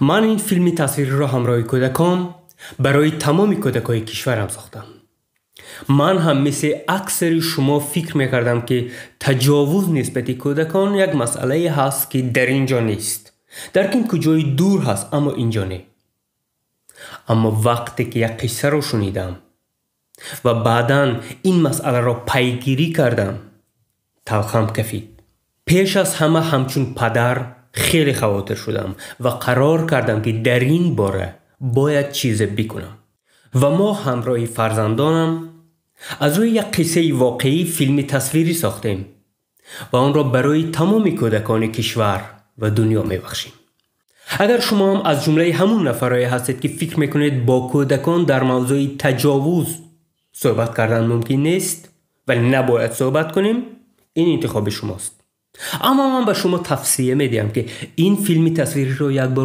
من این فیلمی تصویری را همراه کودکان برای تمام کودکای کشورم ساختم. من هم مثل اکثر شما فکر میکردم که تجاوز نسبت کودکان یک مسئله هست که در اینجا نیست. در این کجای دور هست اما اینجا نه. اما وقتی که یک قصه رو شنیدم و بعداً این مسئله را پیگیری کردم تلخم کفید. پیش از همه همچون پدر خیلی خواطر شدم و قرار کردم که در این باره باید چیز بکنم و ما همراه فرزندانم از روی یک قصه واقعی فیلم تصویری ساختیم و آن را برای تمام کودکان کشور و دنیا میبخشیم. اگر شما هم از جمله همون نفرایی هستید که فکر میکنید با کودکان در موضوع تجاوز صحبت کردن ممکن نیست ولی نباید صحبت کنیم، این انتخاب شماست. اما من به شما توصیه میدم که این فیلم تصویری رو یک بار